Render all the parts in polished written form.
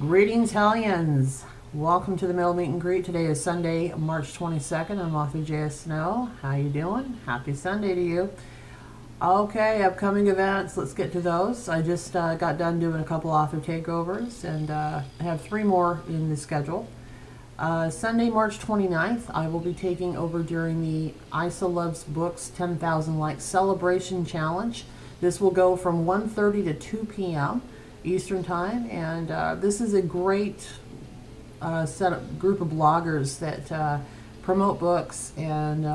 Greetings, Hellions! Welcome to the Mail Meet and Greet. Today is Sunday, March 22nd. I'm author J.S. Snow. How you doing? Happy Sunday to you. Okay, upcoming events. Let's get to those. I just got done doing a couple author takeovers, and I have 3 more in the schedule. Sunday, March 29th, I will be taking over during the Isa Loves Books 10,000 Likes Celebration Challenge. This will go from 1:30 to 2 p.m. Eastern Time, and this is a great group of bloggers that promote books and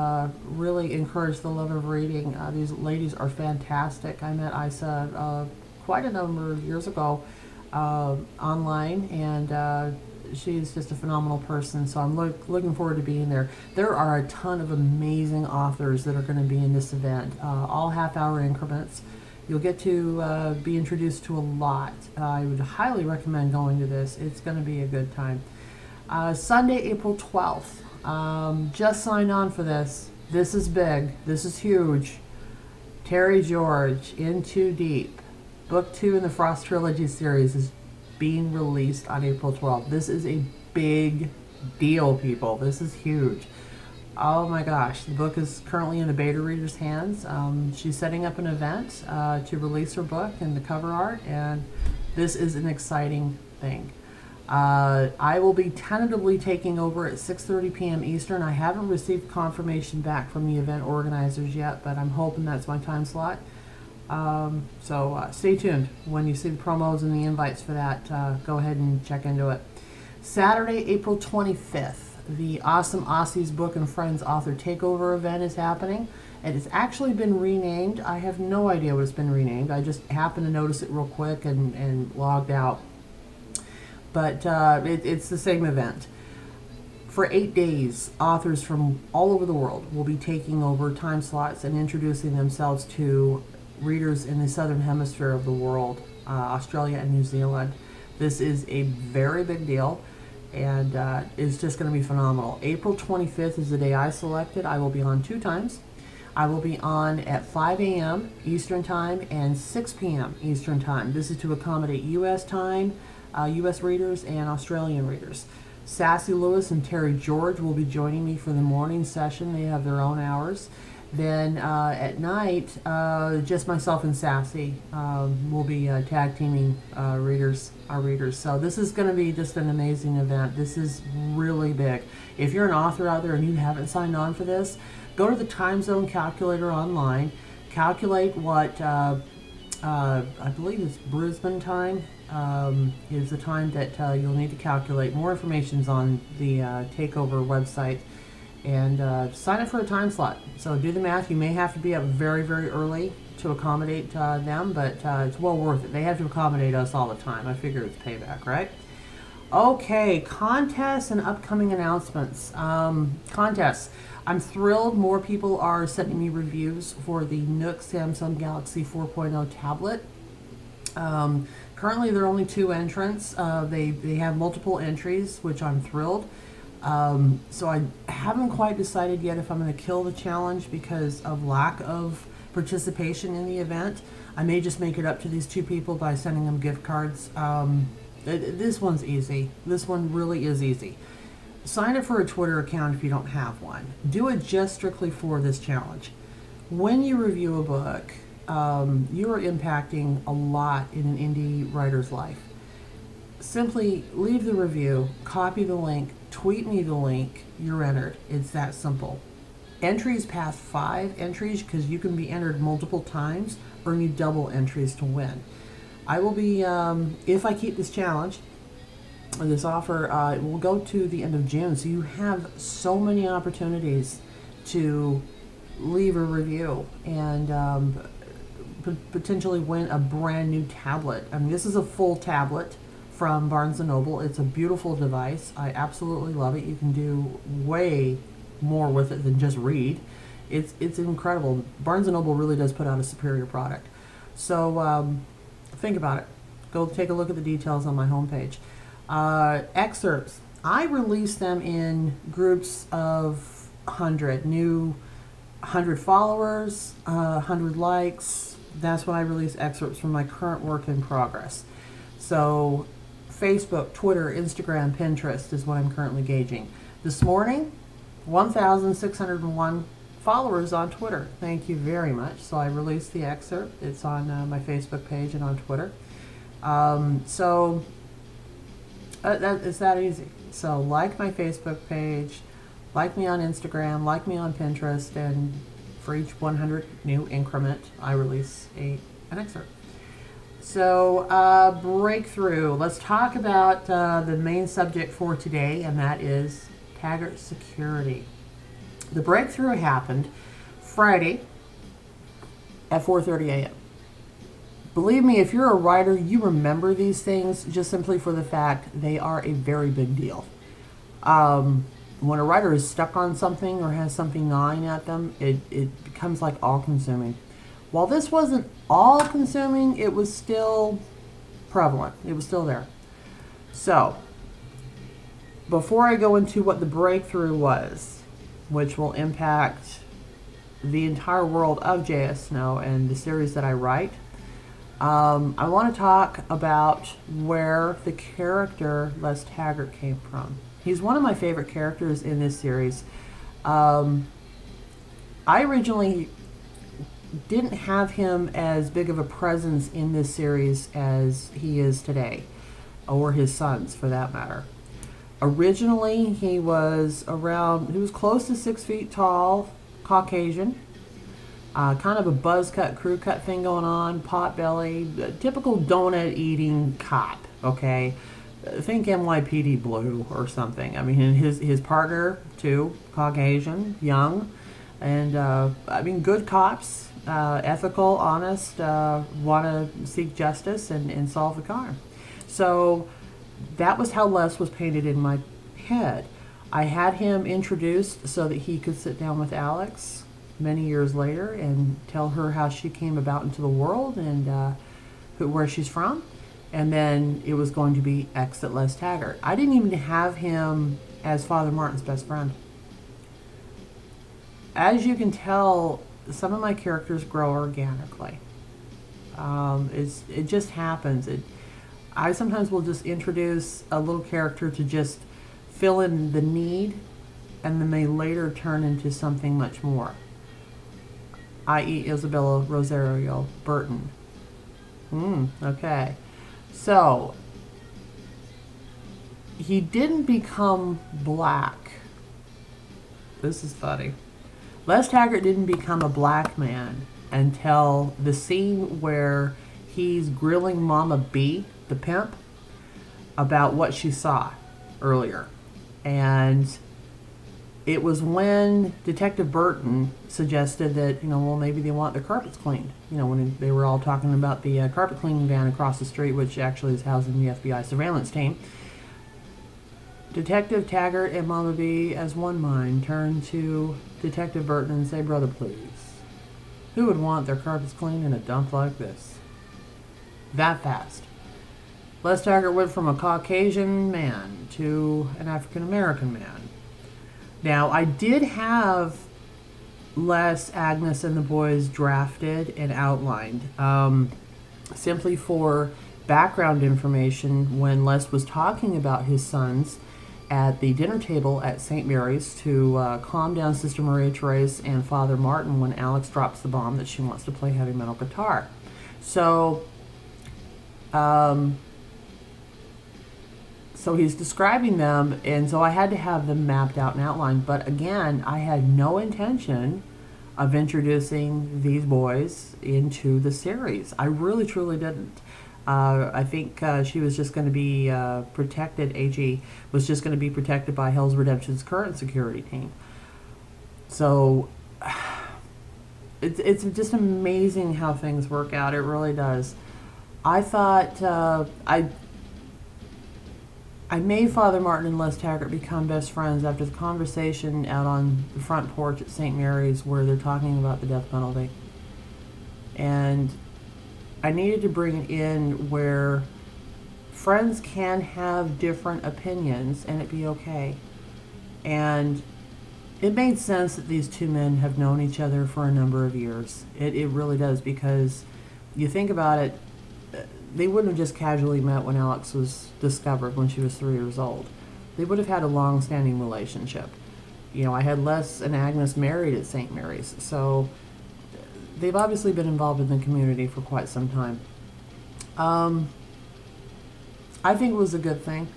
really encourage the love of reading. These ladies are fantastic. I met Isa quite a number of years ago online, and she's just a phenomenal person, so I'm looking forward to being there. There are a ton of amazing authors that are going to be in this event, all half-hour increments. You'll get to be introduced to a lot. I would highly recommend going to this. It's going to be a good time. Sunday, April 12th. Just signed on for this. This is big. This is huge. Terry George, In Too Deep. Book 2 in the Frost Trilogy series is being released on April 12th. This is a big deal, people. This is huge. Oh my gosh, the book is currently in a beta reader's hands. She's setting up an event to release her book and the cover art, and this is an exciting thing. I will be tentatively taking over at 6:30 p.m. Eastern. I haven't received confirmation back from the event organizers yet, but I'm hoping that's my time slot. So stay tuned. When you see the promos and the invites for that, go ahead and check into it. Saturday, April 25th. The Awesome Aussies Book and Friends Author Takeover event is happening. It has actually been renamed. I have no idea what it's been renamed. I just happened to notice it real quick and logged out. But it's the same event. For 8 days, authors from all over the world will be taking over time slots and introducing themselves to readers in the southern hemisphere of the world, Australia and New Zealand. This is a very big deal, and it's just going to be phenomenal. April 25th is the day I selected. I will be on 2 times. I will be on at 5 a.m. Eastern Time and 6 p.m. Eastern Time. This is to accommodate U.S. time, U.S. readers and Australian readers. Sassy Lewis and Terry George will be joining me for the morning session. They have their own hours. Then at night, just myself and Sassy will be tag teaming our readers. So this is going to be just an amazing event. This is really big. If you're an author out there and you haven't signed on for this, go to the time zone calculator online. Calculate what I believe it's Brisbane time is the time that you'll need to calculate. More information is on the Takeover website. And sign up for a time slot. So do the math. You may have to be up very, very early to accommodate them, but it's well worth it. They have to accommodate us all the time. I figure it's payback, right? Okay, contests and upcoming announcements. Contests. I'm thrilled more people are sending me reviews for the Nook Samsung Galaxy 4.0 tablet. Currently, there are only 2 entrants. They have multiple entries, which I'm thrilled. So I haven't quite decided yet if I'm going to kill the challenge because of lack of participation in the event. I may just make it up to these 2 people by sending them gift cards. This one's easy. This one really is easy. Sign up for a Twitter account if you don't have one. Do it just strictly for this challenge. When you review a book, you are impacting a lot in an indie writer's life. Simply leave the review, copy the link, tweet me the link, you're entered. It's that simple. Entries past 5 entries, because you can be entered multiple times, earn you double entries to win. I will be, if I keep this challenge, this offer, it will go to the end of June, so you have so many opportunities to leave a review and potentially win a brand new tablet. I mean, this is a full tablet from Barnes & Noble. It's a beautiful device. I absolutely love it. You can do way more with it than just read. It's incredible. Barnes & Noble really does put out a superior product. So think about it. Go take a look at the details on my homepage. Excerpts. I release them in groups of 100. 100 followers, 100 likes. That's when I release excerpts from my current work in progress. So Facebook, Twitter, Instagram, Pinterest is what I'm currently gauging. This morning, 1,601 followers on Twitter. Thank you very much. So I released the excerpt. It's on my Facebook page and on Twitter. It's that easy. So like my Facebook page, like me on Instagram, like me on Pinterest, and for each 100 new increment, I release an excerpt. So breakthrough. Let's talk about the main subject for today, and that is Taggert Security. The breakthrough happened Friday at 4:30 a.m. Believe me, if you're a writer, you remember these things just simply for the fact they are a very big deal. When a writer is stuck on something or has something gnawing at them, it becomes like all-consuming. While this wasn't all-consuming, it was still prevalent. It was still there. So, before I go into what the breakthrough was, which will impact the entire world of J.S. Snow and the series that I write, I want to talk about where the character Les Taggert came from. He's one of my favorite characters in this series. I originally didn't have him as big of a presence in this series as he is today, or his sons for that matter. Originally, he was close to 6 feet tall, Caucasian, kind of a buzz cut, crew cut thing going on, pot belly, typical donut eating cop, okay? Think NYPD Blue or something. I mean, his partner too, Caucasian, young, and I mean, good cops, ethical, honest, want to seek justice and solve the crime. So that was how Les was painted in my head. I had him introduced so that he could sit down with Alex many years later and tell her how she came about into the world and where she's from. And then it was going to be Exit Les Taggert. I didn't even have him as Father Martin's best friend. As you can tell, some of my characters grow organically. It just happens. I sometimes will just introduce a little character to just fill in the need, and then they later turn into something much more. I.e. Isabella Rosario Burton. Okay. So, he didn't become black. This is funny. Les Taggert didn't become a black man until the scene where he's grilling Mama B, the pimp, about what she saw earlier. And it was when Detective Burton suggested that, well, maybe they want their carpets cleaned. When they were all talking about the carpet cleaning van across the street, which actually is housing the FBI surveillance team. Detective Taggert and Mama B, as one mind, turned to Detective Burton and say, "Brother, please, who would want their carpets cleaned in a dump like this?" That fast. Les Taggert went from a Caucasian man to an African American man. Now, I did have Les, Agnes, and the boys drafted and outlined simply for background information when Les was talking about his sons at the dinner table at St. Mary's to calm down Sister Maria Therese and Father Martin when Alex drops the bomb that she wants to play heavy metal guitar. So, so he's describing them, and so I had to have them mapped out and outlined. But again, I had no intention of introducing these boys into the series. I really, truly didn't. I think she was just going to be protected, AG was just going to be protected by Hell's Redemption's current security team. So it's just amazing how things work out. It really does. I thought I made Father Martin and Les Taggert become best friends after the conversation out on the front porch at St. Mary's where they're talking about the death penalty. And I needed to bring it in where friends can have different opinions and it be okay. And it made sense that these two men have known each other for a number of years. It really does, because you think about it, they wouldn't have just casually met when Alex was discovered when she was 3 years old. They would have had a long-standing relationship. You know, I had Les and Agnes married at St. Mary's, so they've obviously been involved in the community for quite some time. I think it was a good thing,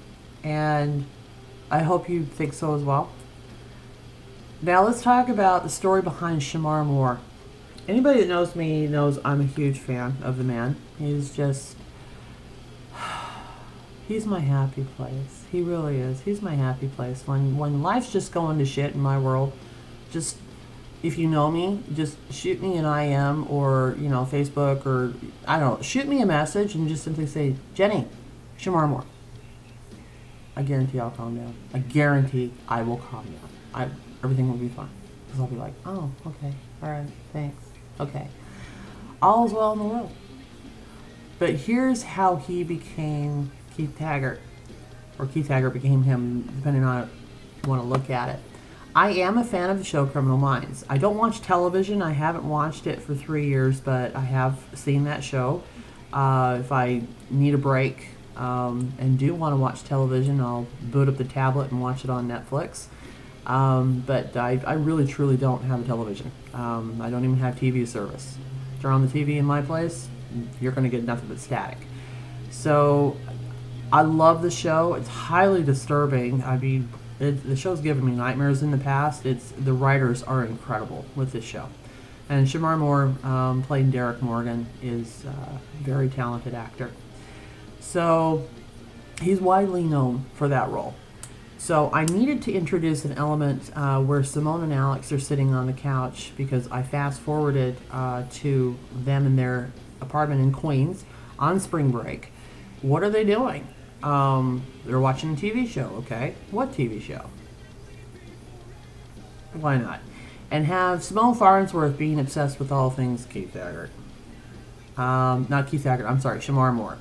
and I hope you think so as well. Now let's talk about the story behind Shamar Moore. Anybody that knows me knows I'm a huge fan of the man. He's just, he's my happy place. He really is. He's my happy place. When life's just going to shit in my world, just, if you know me, just shoot me an IM or, you know, Facebook or, I don't know, shoot me a message and just simply say, Jenny, Shamar Moore. I guarantee I'll calm down. I guarantee I will calm down. Everything will be fine. Because I'll be like, oh, okay, all right, thanks. Okay. All's well in the world. But here's how he became Keith Taggert. Or Keith Taggert became him, depending on how you want to look at it. I am a fan of the show Criminal Minds. I don't watch television. I haven't watched it for 3 years, but I have seen that show. If I need a break and do want to watch television, I'll boot up the tablet and watch it on Netflix. But I really truly don't have a television. I don't even have TV service. Turn on the TV in my place, you're going to get nothing but static. So I love the show. It's highly disturbing. I mean, the show's given me nightmares in the past. The writers are incredible with this show. And Shamar Moore, playing Derek Morgan, is a very talented actor. So he's widely known for that role. So I needed to introduce an element where Simone and Alex are sitting on the couch, because I fast forwarded to them in their apartment in Queens on spring break. What are they doing? They're watching a TV show, okay? What TV show? Why not? And have Simone Farnsworth being obsessed with all things Keith Taggert. Not Keith Taggert, I'm sorry, Shamar Moore.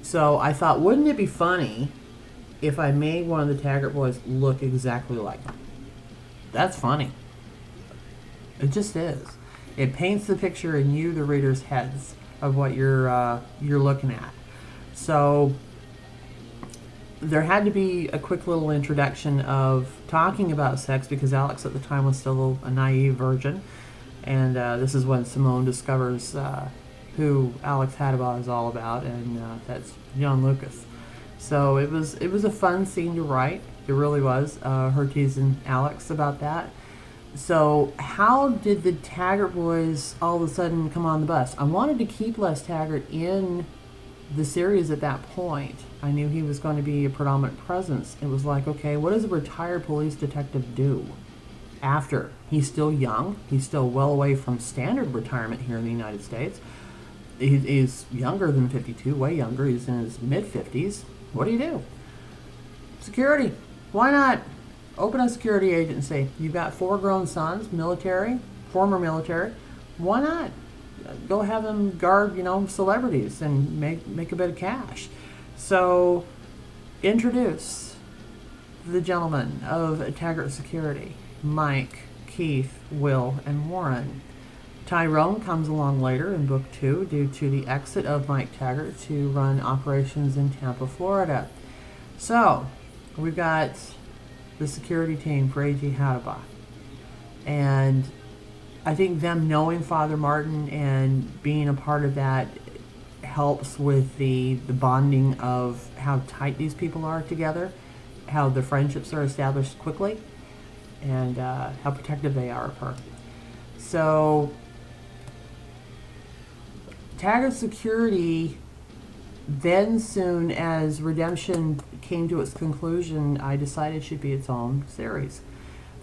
So I thought, wouldn't it be funny if I made one of the Taggert boys look exactly like him? That's funny. It just is. It paints the picture in you, the reader's heads, of what you're looking at. So there had to be a quick little introduction of talking about sex, because Alex at the time was still a naive virgin, and this is when Simone discovers who Alex Hadaba is all about, and that's John Lucas. So it was a fun scene to write. It really was. Her teasing Alex about that. So how did the Taggert boys all of a sudden come on the bus? I wanted to keep Les Taggert in the series at that point. I knew he was going to be a predominant presence. It was like, okay, what does a retired police detective do after? He's still young. He's still well away from standard retirement here in the United States. He's younger than 52, way younger. He's in his mid-50s. What do you do? Security. Why not open a security agency? You've got 4 grown sons, military, former military. Why not go have them guard, you know, celebrities and make a bit of cash? So introduce the gentlemen of Taggert Security: Mike, Keith, Will, and Warren. Tyrone comes along later in book 2 due to the exit of Mike Taggert to run operations in Tampa, Florida. So we've got the security team for A.G. Hadaba. And I think them knowing Father Martin and being a part of that helps with the bonding of how tight these people are together, how the friendships are established quickly, and how protective they are of her. So Taggert Security, then soon as Redemption came to its conclusion, I decided should be its own series.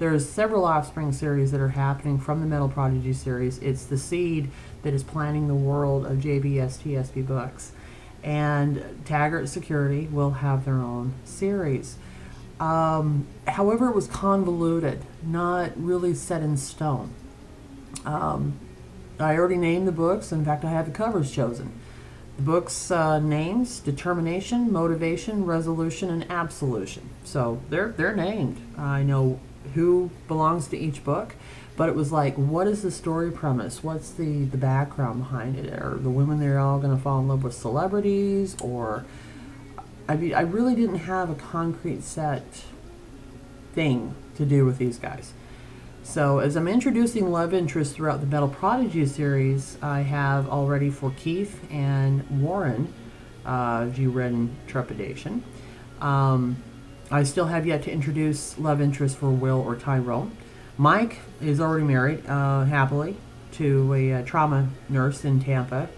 There's several offspring series that are happening from the Metal Prodigy series. It's the seed that is planting the world of JBSTSB books. And Taggert Security will have their own series. However, it was convoluted, not really set in stone. I already named the books. In fact, I have the covers chosen. The books' names: Determination, Motivation, Resolution, and Absolution. So they're named. I know who belongs to each book, But it was like, what is the story premise? What's the background behind it? Are the women there all going to fall in love with celebrities? Or, I mean, I really didn't have a concrete set thing to do with these guys. So as I'm introducing love interest throughout the Metal Prodigy series, I have already for Keith and Warren, as you read in Trepidation. I still have yet to introduce love interest for Will or Tyrone. Mike is already married, happily, to a trauma nurse in Tampa.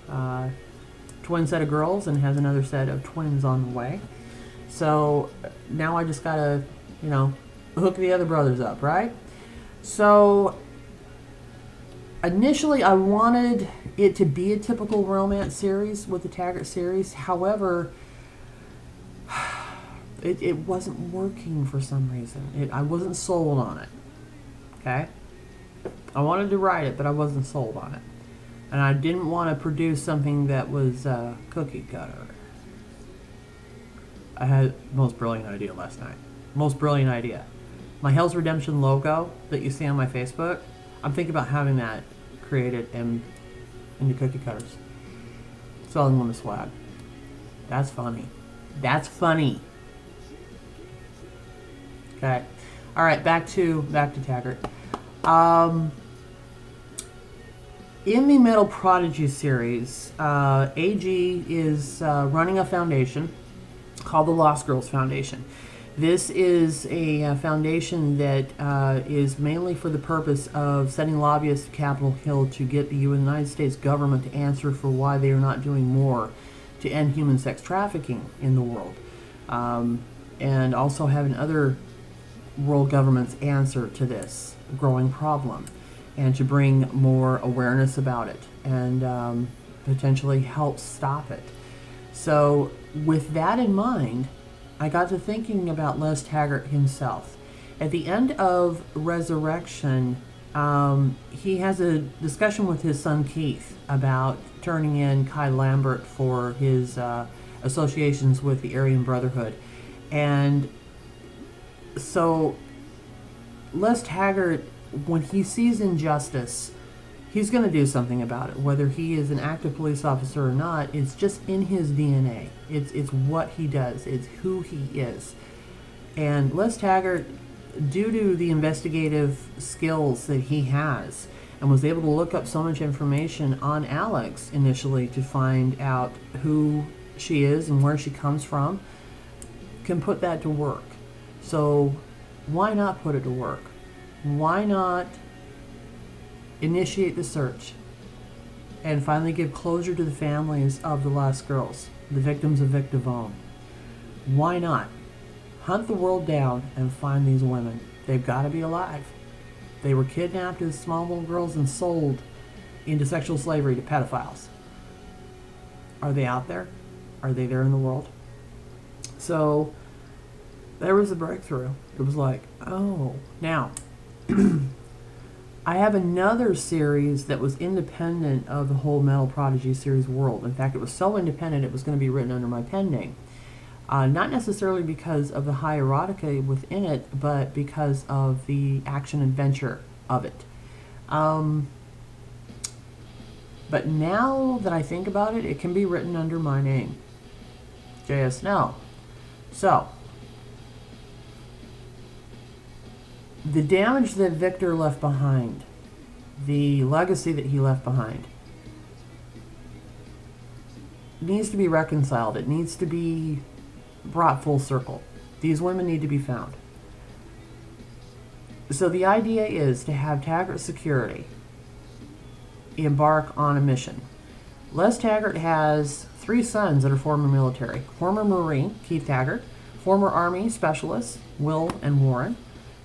Twin set of girls, and has another set of twins on the way. So now I just gotta, you know, hook the other brothers up, right? So initially I wanted it to be a typical romance series with the Taggert series. However, it wasn't working for some reason. I wasn't sold on it. Okay? I wanted to write it, but I wasn't sold on it. And I didn't want to produce something that was cookie cutter. I had the most brilliant idea last night. Most brilliant idea. My Hell's Redemption logo that you see on my Facebook, I'm thinking about having that created into cookie cutters. Selling them the swag. That's funny. That's funny. Okay. All right, back to Taggert. In the Metal Prodigy series, AG is running a foundation called the Lost Girls Foundation. This is a foundation that is mainly for the purpose of sending lobbyists to Capitol Hill to get the United States government to answer for why they are not doing more to end human sex trafficking in the world. And also having other world governments answer to this growing problem, and to bring more awareness about it, and potentially help stop it. So with that in mind, I got to thinking about Les Taggert himself. At the end of Resurrection, he has a discussion with his son Keith about turning in Kai Lambert for his associations with the Aryan Brotherhood. And so Les Taggert, when he sees injustice, he's going to do something about it. Whether he is an active police officer or not, it's just in his DNA. It's what he does. It's who he is. And Les Taggert, due to the investigative skills that he has, and was able to look up so much information on Alex initially to find out who she is and where she comes from, can put that to work. So why not put it to work? Why not initiate the search and finally give closure to the families of the lost girls, the victims of Vic Devon? Why not hunt the world down and find these women? They've got to be alive. They were kidnapped as small little girls and sold into sexual slavery to pedophiles. Are they out there? Are they there in the world? So there was a breakthrough. It was like, oh, now I have another series that was independent of the whole Metal Prodigy series world. In fact, it was so independent it was going to be written under my pen name. Not necessarily because of the high erotica within it, but because of the action-adventure of it. But now that I think about it, it can be written under my name, J.S. Snow. So, the damage that Victor left behind, the legacy that he left behind, needs to be reconciled. It needs to be brought full circle. These women need to be found. So the idea is to have Taggert Security embark on a mission. Les Taggert has 3 sons that are former military. Former Marine, Keith Taggert. Former Army specialists, Will and Warren.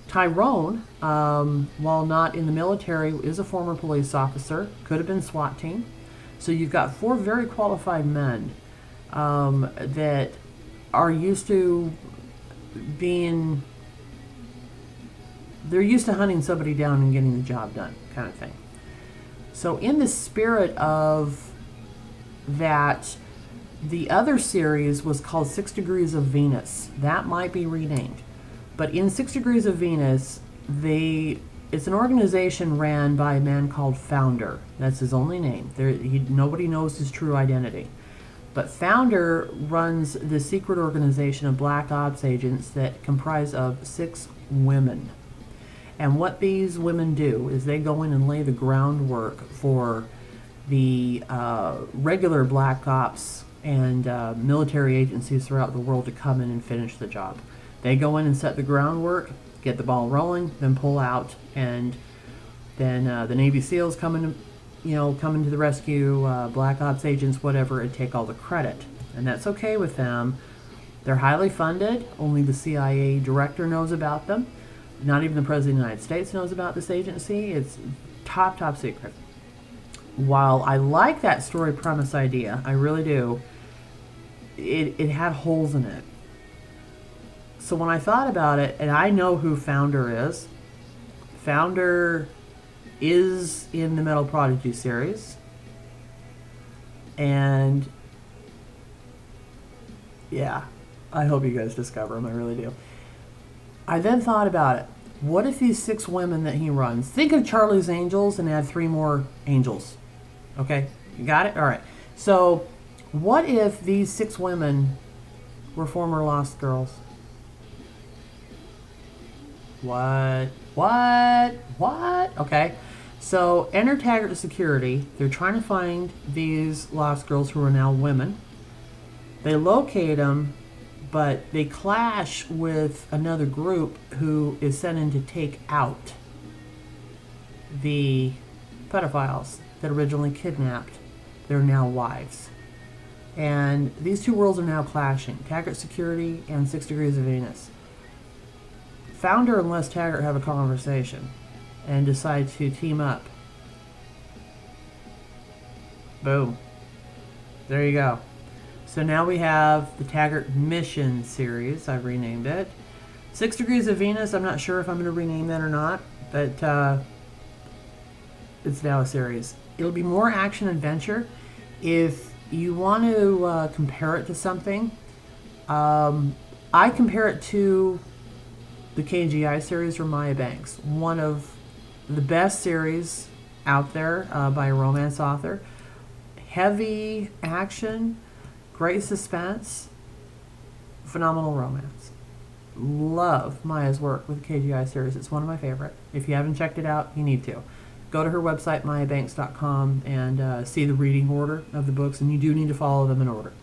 Tyrone, while not in the military, is a former police officer. Could have been SWAT team. So you've got 4 very qualified men that are used to being... They're used to hunting somebody down and getting the job done, kind of thing. So in the spirit of that, the other series was called 6 Degrees of Venus. That might be renamed. But in 6 Degrees of Venus, they It's an organization ran by a man called Founder. That's his only name. Nobody knows his true identity. But Founder runs the secret organization of black ops agents that comprise of 6 women. And what these women do is they go in and lay the groundwork for the regular black ops and military agencies throughout the world to come in and finish the job. They go in and set the groundwork, get the ball rolling, then pull out, and then the Navy SEALs come in, come to the rescue, black ops agents, whatever, and take all the credit. And that's okay with them. They're highly funded. Only the CIA director knows about them. Not even the President of the United States knows about this agency. It's top secret. While I like that story premise idea, I really do, it had holes in it. So when I thought about it, and I know who Founder is. Founder is in the Metal Prodigy series. And yeah, I hope you guys discover him. I really do. I then thought about it. What if these 6 women that he runs, think of Charlie's Angels and add 3 more angels. Okay, you got it? All right. So what if these 6 women were former Lost Girls? What? Okay. So enter Taggert Security. They're trying to find these Lost Girls who are now women. They locate them, but they clash with another group who is sent in to take out the pedophiles that originally kidnapped their now wives. And these 2 worlds are now clashing. Taggert Security and 6 Degrees of Venus. Founder and Les Taggart have a conversation and decide to team up. Boom. There you go. So now we have the Taggert Mission series. I've renamed it. 6 Degrees of Venus, I'm not sure if I'm going to rename that or not, but it's now a series. It'll be more action-adventure. If you want to compare it to something, I compare it to the KGI series from Maya Banks. One of the best series out there by a romance author. Heavy action, great suspense, phenomenal romance. Love Maya's work with the KGI series. It's one of my favorite. If you haven't checked it out, you need to. Go to her website, mayabanks.com, and see the reading order of the books, and you do need to follow them in order.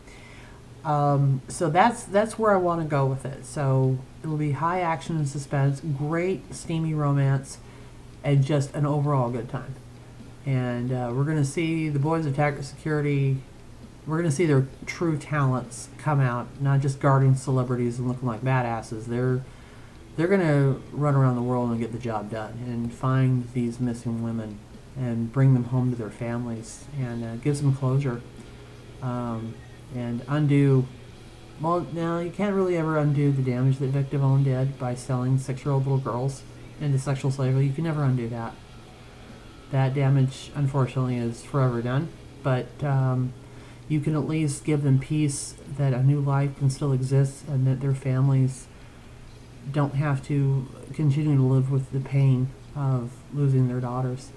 So that's where I want to go with it. So it will be high action and suspense, great steamy romance, and just an overall good time. And we're going to see the boys of Taggert Security. We're going to see their true talents come out, not just guarding celebrities and looking like badasses. They're going to run around the world and get the job done and find these missing women and bring them home to their families and give some closure. And undo, well, now you can't really ever undo the damage that Victim Own did by selling 6-year-old little girls into sexual slavery. You can never undo that. That damage, unfortunately, is forever done. But you can at least give them peace that a new life can still exist and that their families don't have to continue to live with the pain of losing their daughters.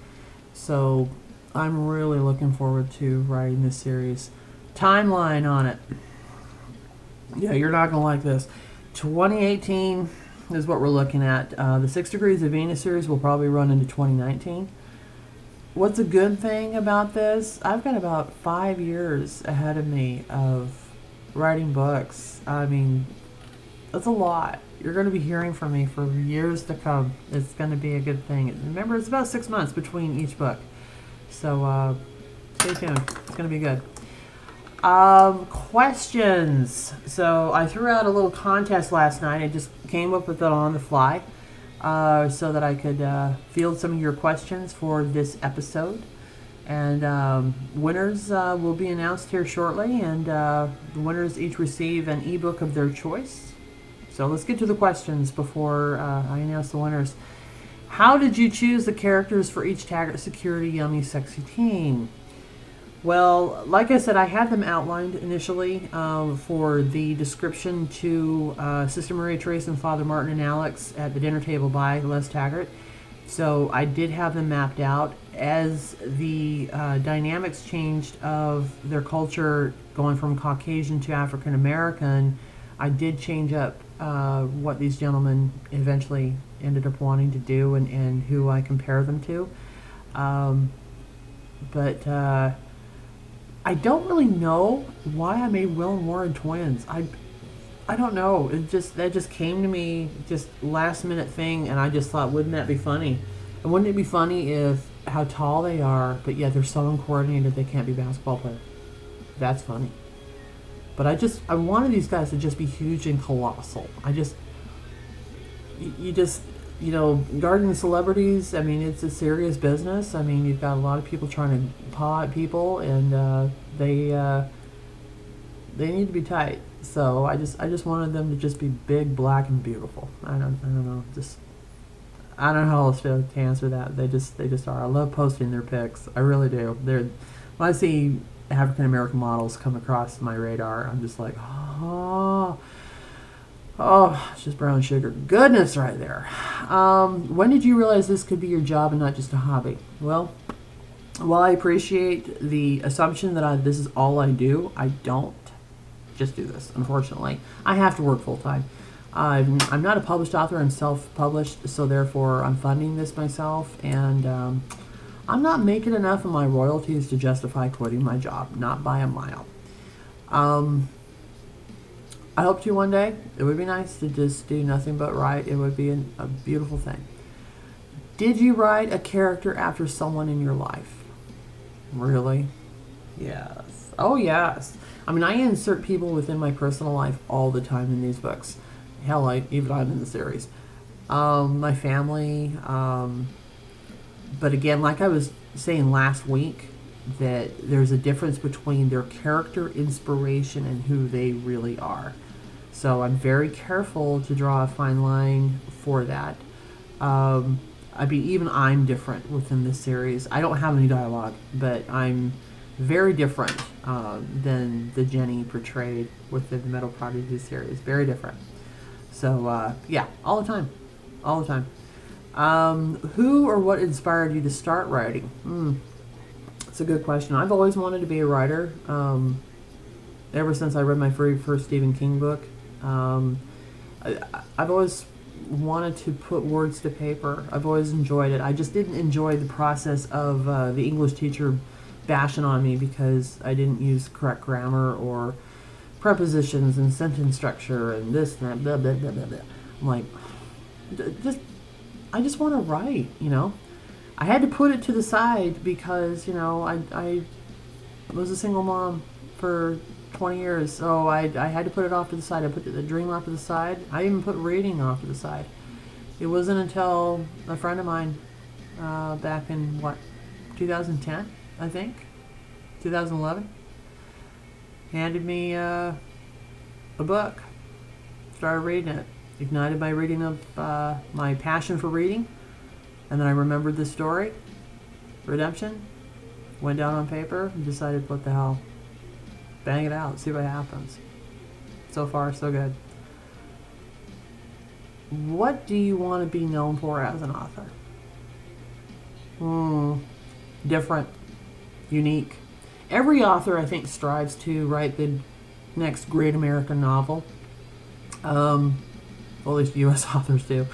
So I'm really looking forward to writing this series. Timeline on it. Yeah, you're not going to like this. 2018 is what we're looking at. The 6 Degrees of Venus series will probably run into 2019. What's a good thing about this? I've got about 5 years ahead of me of writing books. I mean, that's a lot. You're going to be hearing from me for years to come. It's going to be a good thing. Remember, it's about 6 months between each book. So stay tuned. It's going to be good. Questions. So I threw out a little contest last night. I just came up with it on the fly so that I could field some of your questions for this episode. And winners will be announced here shortly, and the winners each receive an ebook of their choice. So let's get to the questions before I announce the winners. How did you choose the characters for each Taggert Security Yummy Sexy Team? Well, like I said, I had them outlined initially for the description to Sister Maria Trace and Father Martin and Alex at the dinner table by Les Taggart. So I did have them mapped out. As the dynamics changed of their culture going from Caucasian to African American, I did change up what these gentlemen eventually ended up wanting to do, and who I compare them to. But I don't really know why I made Will and Warren twins. I don't know. That just came to me, just last minute thing, and I just thought, wouldn't that be funny? And wouldn't it be funny if how tall they are, but yet they're so uncoordinated they can't be basketball players? That's funny. But I wanted these guys to just be huge and colossal. You know, guarding celebrities, I mean, it's a serious business. I mean, you've got a lot of people trying to paw at people, and they need to be tight. So I just wanted them to just be big, black, and beautiful. I don't know. I don't know how else to answer that. They just are. I love posting their pics. I really do. When I see African American models come across my radar, I'm just like, oh, it's just brown sugar goodness right there. When did you realize this could be your job and not just a hobby? Well, while I appreciate the assumption that this is all I do, I don't just do this, unfortunately. I have to work full-time. I'm not a published author. I'm self-published, so therefore I'm funding this myself, and I'm not making enough of my royalties to justify quitting my job, not by a mile. I hope to one day. It would be nice to just do nothing but write. It would be a beautiful thing. Did you write a character after someone in your life? Really? Yes. Oh, yes. I mean, I insert people within my personal life all the time in these books. Hell, even I'm in the series. My family. But again, like I was saying last week, that there's a difference between their character inspiration and who they really are. So I'm very careful to draw a fine line for that. I mean, even I'm different within this series. I don't have any dialogue, but I'm very different than the Jenny portrayed within the Metal Prodigy series. Very different. So, yeah, all the time. All the time. Who or what inspired you to start writing? That's a good question. I've always wanted to be a writer. Ever since I read my very first Stephen King book. I've always wanted to put words to paper. I've always enjoyed it. I just didn't enjoy the process of the English teacher bashing on me because I didn't use correct grammar or prepositions and sentence structure and this and that, blah, blah, blah, blah, blah. I'm like, I just want to write, you know. I had to put it to the side because, you know, I was a single mom for 20 years, so I had to put it off to the side. I put the dream off to the side. I even put reading off to the side. It wasn't until a friend of mine back in, 2010, I think, 2011, handed me a book. Started reading it. Ignited my reading of my passion for reading. And then I remembered the story, Redemption, went down on paper and decided, what the hell, bang it out, see what happens. So far, so good. What do you want to be known for as an author? Different, unique. Every author, I think, strives to write the next great American novel. Well, at least U.S. authors do.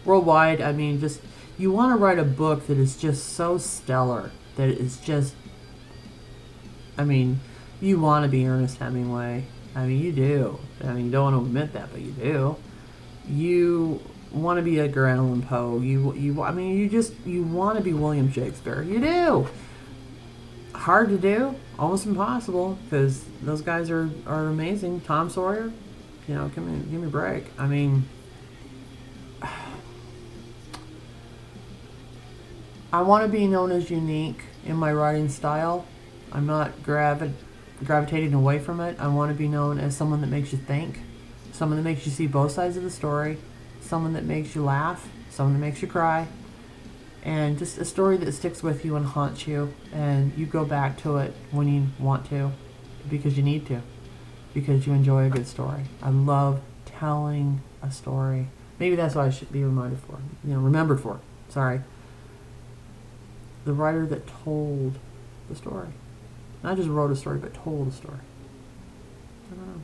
Worldwide, I mean, just, you want to write a book that is just so stellar, that is just, I mean, you want to be Ernest Hemingway. I mean, you do. I mean, you don't want to admit that, but you do. You want to be Edgar Allan Poe. You want to be William Shakespeare. You do. Hard to do, almost impossible, because those guys are amazing. Tom Sawyer, you know, give me a break. I mean, I want to be known as unique in my writing style. I'm not gravitating away from it. I want to be known as someone that makes you think, someone that makes you see both sides of the story, someone that makes you laugh, someone that makes you cry, and just a story that sticks with you and haunts you, and you go back to it when you want to, because you need to, because you enjoy a good story. I love telling a story. Maybe that's what I should be remembered for. Sorry. the writer that told the story. Not just wrote a story, but told a story. I don't know.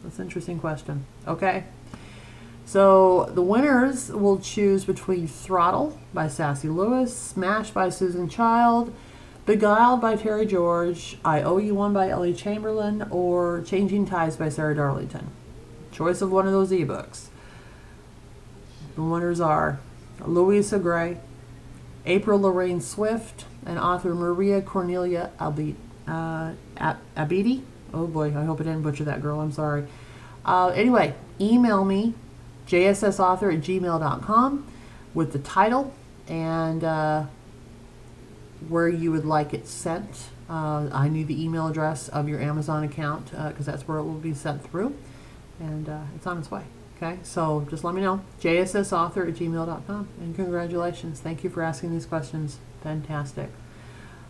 That's an interesting question. Okay. So the winners will choose between Throttle by Sassy Lewis, Smash by Susan Child, Beguiled by Terry George, I Owe You One by Ellie Chamberlain, or Changing Tides by Sarah Darlington. Choice of one of those ebooks. The winners are Louisa Gray, April Lorraine Swift, and author Maria Cornelia Abidi. Oh boy, I hope I didn't butcher that, girl. I'm sorry. Anyway, email me, jssauthor@gmail.com, with the title and where you would like it sent. I need the email address of your Amazon account because that's where it will be sent through, and it's on its way. Okay, so just let me know, jssauthor@gmail.com, and congratulations. Thank you for asking these questions. Fantastic.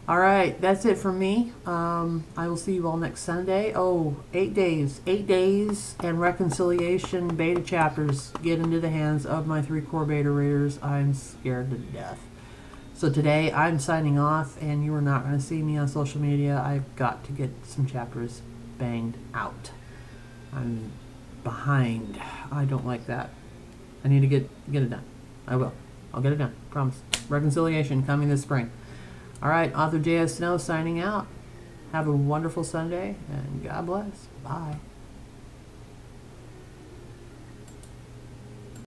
All right, that's it from me. I will see you all next Sunday. Oh, 8 days, and reconciliation beta chapters get into the hands of my 3 core beta readers. I'm scared to death. So today I'm signing off, and you are not going to see me on social media. I've got to get some chapters banged out. I'm behind. I don't like that. I need to get it done. I will. I'll get it done. Promise. Reconciliation coming this spring. All right, author J.S. Snow signing out. Have a wonderful Sunday, and God bless. Bye.